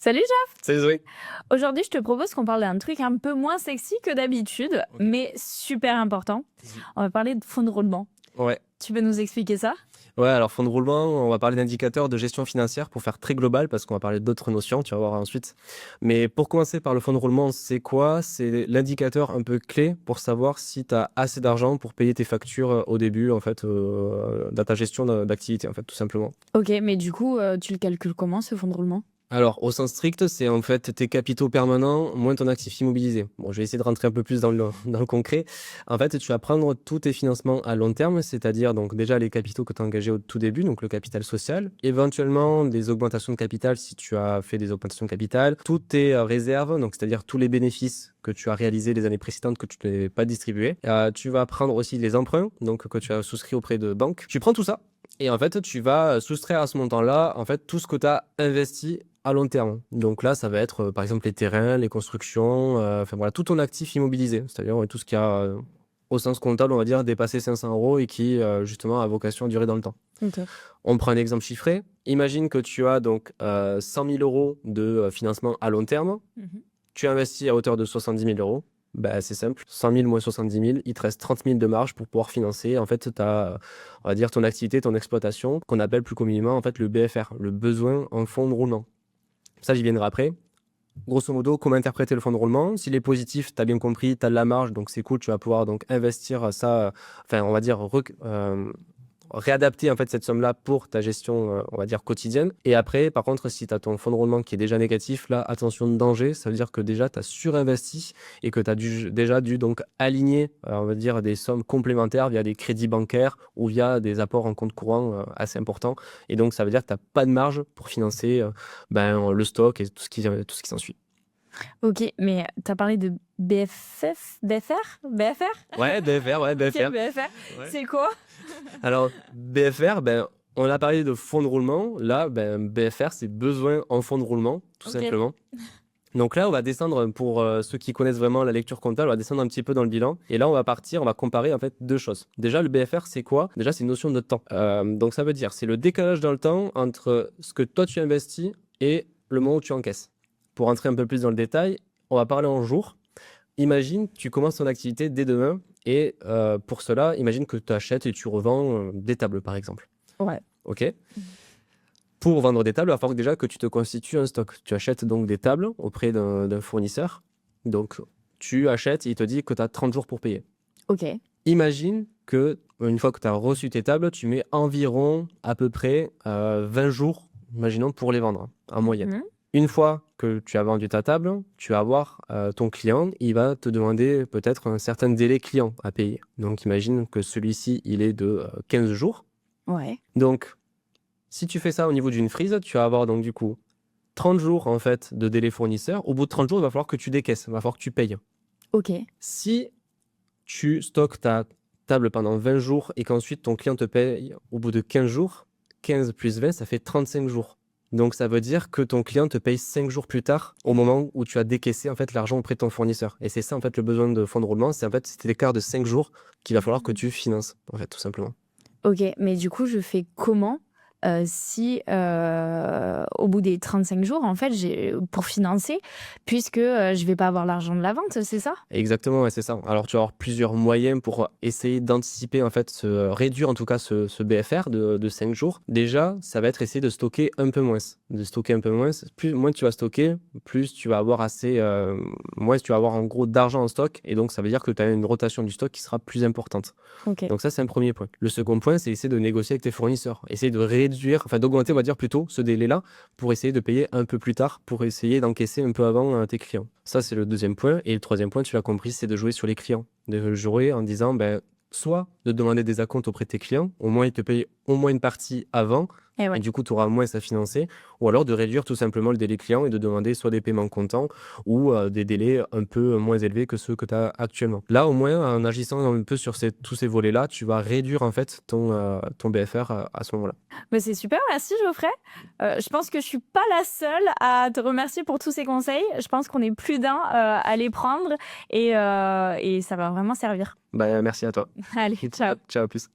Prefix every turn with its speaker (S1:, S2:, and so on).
S1: Salut Jeff!
S2: Salut Zoé.
S1: Aujourd'hui, je te propose qu'on parle d'un truc un peu moins sexy que d'habitude,
S2: Ok.
S1: mais super important.
S2: Vas-y.
S1: On va parler de fonds de roulement.
S2: Ouais.
S1: Tu peux nous expliquer ça?
S2: Ouais, alors fonds de roulement, on va parler d'indicateurs de gestion financière pour faire très global parce qu'on va parler d'autres notions, tu vas voir ensuite. Mais pour commencer par le fonds de roulement, c'est quoi? C'est l'indicateur un peu clé pour savoir si tu as assez d'argent pour payer tes factures au début, en fait, dans ta gestion d'activité, en fait, tout simplement.
S1: Ok, mais du coup, tu le calcules comment ce fonds de roulement?
S2: Alors, au sens strict, c'est en fait tes capitaux permanents moins ton actif immobilisé. Bon, je vais essayer de rentrer un peu plus dans le concret. En fait, tu vas prendre tous tes financements à long terme, c'est-à-dire donc déjà les capitaux que tu as engagés au tout début, donc le capital social, éventuellement des augmentations de capital si tu as fait des augmentations de capital, toutes tes réserves, donc c'est-à-dire tous les bénéfices que tu as réalisés les années précédentes que tu n'avais pas distribués. Tu vas prendre aussi les emprunts, donc que tu as souscrit auprès de banques. Tu prends tout ça. Et en fait, tu vas soustraire à ce montant-là, en fait, tout ce que tu as investi à long terme. Donc là, ça va être, par exemple, les terrains, les constructions, enfin voilà, tout ton actif immobilisé. C'est-à-dire tout ce qui a, au sens comptable, on va dire, dépassé 500 euros et qui, justement, a vocation à durer dans le temps.
S1: Ok.
S2: On prend un exemple chiffré. Imagine que tu as donc 100 000 euros de financement à long terme.
S1: Mhm.
S2: Tu investis à hauteur de 70 000 euros. Bah, c'est simple, 100 000 moins 70 000, il te reste 30 000 de marge pour pouvoir financer en fait on va dire ton activité, ton exploitation, qu'on appelle plus communément en fait le BFR, le besoin en fonds de roulement. Ça, j'y viendrai après. Grosso modo, comment interpréter le fonds de roulement? S'il est positif, tu as bien compris, tu as de la marge, donc c'est cool, tu vas pouvoir donc investir ça, enfin on va dire réadapter en fait cette somme-là pour ta gestion, on va dire quotidienne. Et après, par contre, si tu as ton fonds de roulement qui est déjà négatif, là, attention de danger, ça veut dire que déjà tu as surinvesti et que tu as déjà dû donc aligner, on va dire, des sommes complémentaires via des crédits bancaires ou via des apports en compte courant assez importants. Et donc, ça veut dire que tu n'as pas de marge pour financer le stock et tout ce qui s'ensuit.
S1: Ok, mais tu as parlé de BFF? BFR? BFR?
S2: Ouais, BFR, ouais,
S1: Ok,
S2: BFR.
S1: BFR.
S2: Ouais.
S1: C'est quoi?
S2: Alors, BFR, on a parlé de fonds de roulement. Là, BFR, c'est besoin en fonds de roulement, tout
S1: Ok.
S2: simplement. Donc là, on va descendre, pour ceux qui connaissent vraiment la lecture comptable, on va descendre un petit peu dans le bilan. Et là, on va comparer en fait deux choses. Déjà, le BFR, c'est quoi? Déjà, c'est une notion de temps. Donc ça veut dire, c'est le décalage dans le temps entre ce que toi tu investis et le moment où tu encaisses. Pour rentrer un peu plus dans le détail, on va parler en jours. Imagine, tu commences ton activité dès demain et pour cela, imagine que tu achètes et tu revends des tables, par exemple.
S1: Ouais.
S2: OK? Pour vendre des tables, il va falloir déjà que tu te constitues un stock. Tu achètes donc des tables auprès d'un fournisseur. Donc, tu achètes et il te dit que tu as 30 jours pour payer.
S1: Ok.
S2: Imagine que, une fois que tu as reçu tes tables, tu mets environ à peu près 20 jours, imaginons, pour les vendre, en moyenne.
S1: Mhm.
S2: Une fois que tu as vendu ta table, tu vas avoir ton client, il va te demander peut-être un certain délai client à payer. Donc, imagine que celui-ci, il est de 15 jours.
S1: Ouais.
S2: Donc, si tu fais ça au niveau d'une frise, tu vas avoir donc du coup 30 jours en fait de délai fournisseur. Au bout de 30 jours, il va falloir que tu décaisses, il va falloir que tu payes.
S1: Ok.
S2: Si tu stockes ta table pendant 20 jours et qu'ensuite ton client te paye au bout de 15 jours, 15 plus 20, ça fait 35 jours. Donc ça veut dire que ton client te paye 5 jours plus tard au moment où tu as décaissé en fait l'argent auprès de ton fournisseur. Et c'est ça en fait le besoin de fonds de roulement, c'est en fait cet écart de 5 jours qu'il va falloir que tu finances en fait tout simplement.
S1: Ok, mais du coup, je fais comment si au bout des 35 jours, en fait, pour financer, puisque je vais pas avoir l'argent de la vente, c'est ça?
S2: Exactement, ouais, c'est ça. Alors, tu vas avoir plusieurs moyens pour essayer d'anticiper, en fait, réduire en tout cas ce BFR de 5 jours. Déjà, ça va être essayer de stocker un peu moins. De stocker un peu moins. Moins tu vas stocker, plus tu vas avoir moins tu vas avoir en gros d'argent en stock. Et donc, ça veut dire que tu as une rotation du stock qui sera plus importante.
S1: Ok.
S2: Donc ça, c'est un premier point. Le second point, c'est essayer de négocier avec tes fournisseurs. Essayer de réduire, enfin d'augmenter, on va dire plutôt, ce délai-là pour essayer de payer un peu plus tard, pour essayer d'encaisser un peu avant tes clients. Ça, c'est le deuxième point. Et le troisième point, tu l'as compris, c'est de jouer sur les clients. De jouer en disant, soit de demander des acomptes auprès de tes clients, au moins ils te payent au moins une partie avant,
S1: Et
S2: et
S1: ouais.
S2: du coup, tu auras moins à financer, ou alors de réduire tout simplement le délai client et de demander soit des paiements comptants ou des délais un peu moins élevés que ceux que tu as actuellement. Là, au moins, en agissant un peu sur tous ces volets-là, tu vas réduire en fait ton BFR à ce moment-là.
S1: Mais c'est super, merci Geoffrey. Je pense que je suis pas la seule à te remercier pour tous ces conseils. Je pense qu'on est plus d'un à les prendre et ça va vraiment servir.
S2: Merci à toi.
S1: Allez, ciao.
S2: Ciao, à plus.